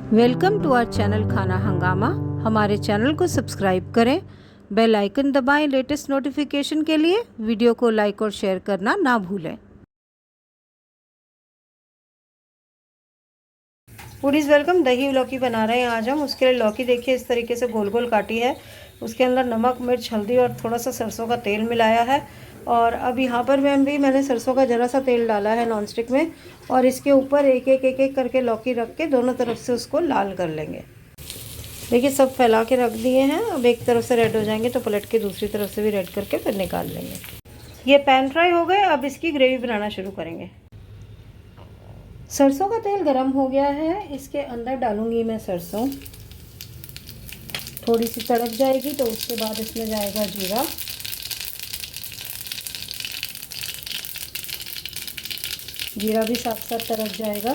Welcome to our channel खाना हंगामा। हमारे चैनल को सब्सक्राइब करें, बेल आइकन दबाएं लेटेस्ट नोटिफिकेशन के लिए। वीडियो को लाइक और शेयर करना ना भूलें। Foodies welcome. दही लौकी बना रहे हैं आज हम। उसके लिए लौकी देखिए इस तरीके से गोल गोल काटी है। उसके अंदर नमक, मिर्च, हल्दी और थोड़ा सा सरसों का तेल मिलाया है। और अब यहाँ पर मैंने सरसों का ज़रा सा तेल डाला है नॉन स्टिक में, और इसके ऊपर एक एक करके लौकी रख के दोनों तरफ से उसको लाल कर लेंगे। देखिए सब फैला के रख दिए हैं। अब एक तरफ से रेड हो जाएंगे तो पलट के दूसरी तरफ से भी रेड करके फिर निकाल लेंगे। ये पैन फ्राई हो गए। अब इसकी ग्रेवी बनाना शुरू करेंगे। सरसों का तेल गरम हो गया है। इसके अंदर डालूंगी मैं सरसों। थोड़ी सी तड़क जाएगी तो उसके बाद इसमें जाएगा जीरा, जीरा भी साथ साथ तड़क जाएगा।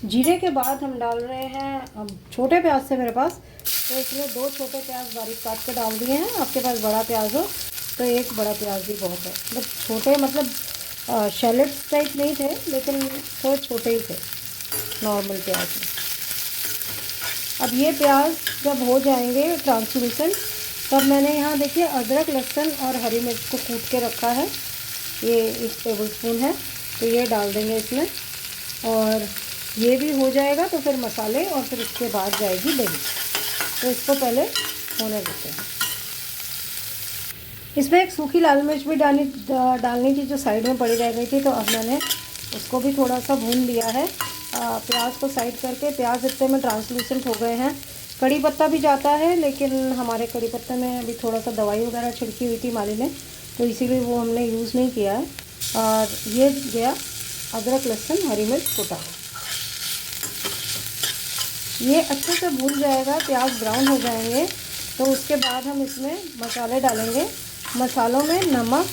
जीरे के बाद हम डाल रहे हैं अब छोटे प्याज से मेरे पास, तो इसलिए 2 छोटे प्याज बारीक काट के डाल दिए हैं। आपके पास बड़ा प्याज हो तो एक बड़ा प्याज भी बहुत है। मतलब छोटे, मतलब शैलेट्स टाइप नहीं थे, लेकिन थोड़े छोटे ही थे, नॉर्मल प्याज में। अब ये प्याज जब हो जाएंगे ट्रांसलूसेंट, तब मैंने यहाँ देखिए अदरक, लहसुन और हरी मिर्च को कूट के रखा है। ये 1 टेबलस्पून है, तो ये डाल देंगे इसमें। और ये भी हो जाएगा तो फिर मसाले, और फिर उसके बाद जाएगी दही। तो इसको पहले होने देते हैं। इसमें एक सूखी लाल मिर्च भी डालनी थी जो साइड में पड़ी रह गई थी, तो अब मैंने उसको भी थोड़ा सा भून लिया है। प्याज को साइड करके, प्याज इतने में ट्रांसलूसेंट हो गए हैं। कड़ी पत्ता भी जाता है, लेकिन हमारे कड़ी पत्ते में अभी थोड़ा सा दवाई वगैरह छिड़की हुई थी माली ने, तो इसीलिए वो हमने यूज़ नहीं किया है। और ये गया अदरक, लहसुन, हरी मिर्च कुटा। ये अच्छे से भून जाएगा, प्याज ब्राउन हो जाएंगे, तो उसके बाद हम इसमें मसाले डालेंगे। मसालों में नमक,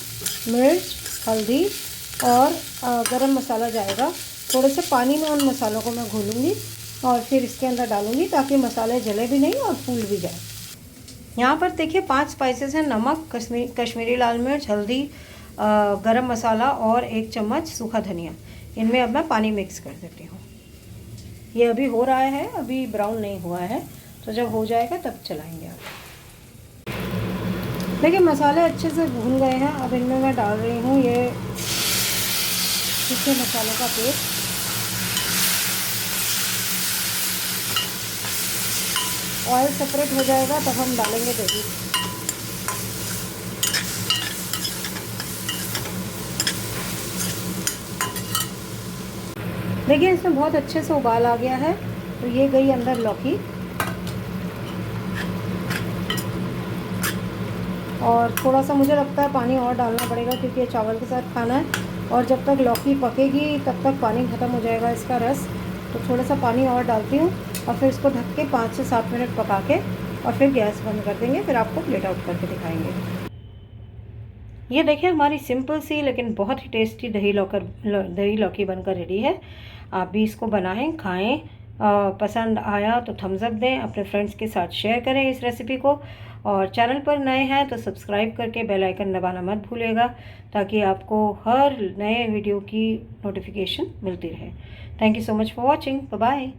मिर्च, हल्दी और गरम मसाला जाएगा। थोड़े से पानी में उन मसालों को मैं घोलूँगी और फिर इसके अंदर डालूँगी, ताकि मसाले जले भी नहीं और फूल भी जाए। यहाँ पर देखिए 5 स्पाइसेस हैं। नमक, कश्मीरी लाल मिर्च, हल्दी, गरम मसाला और 1 चम्मच सूखा धनिया। इनमें अब मैं पानी मिक्स कर देती हूँ। ये अभी हो रहा है, अभी ब्राउन नहीं हुआ है, तो जब हो जाएगा तब चलाएंगे आप। देखिए मसाले अच्छे से भून गए हैं। अब इनमें मैं डाल रही हूँ ये सूखे मसालों का पेस्ट। ऑयल सेपरेट हो जाएगा तब हम डालेंगे दही। देखिए इसमें बहुत अच्छे से उबाल आ गया है, तो ये गई अंदर लौकी। और थोड़ा सा मुझे लगता है पानी और डालना पड़ेगा, क्योंकि ये चावल के साथ खाना है, और जब तक लौकी पकेगी तब तक पानी ख़त्म हो जाएगा इसका रस। तो थोड़ा सा पानी और डालती हूँ, और फिर इसको ढक के 5 से 7 मिनट पका के और फिर गैस बंद कर देंगे। फिर आपको प्लेट आउट करके दिखाएंगे। ये देखिए हमारी सिंपल सी लेकिन बहुत ही टेस्टी दही लौकी बनकर रेडी है। आप भी इसको बनाएं, खाएं। पसंद आया तो थम्स अप दें, अपने फ्रेंड्स के साथ शेयर करें इस रेसिपी को। और चैनल पर नए हैं तो सब्सक्राइब करके बेल आइकन दबाना मत भूलिएगा, ताकि आपको हर नए वीडियो की नोटिफिकेशन मिलती रहे। Thank you so much for watching. Bye bye.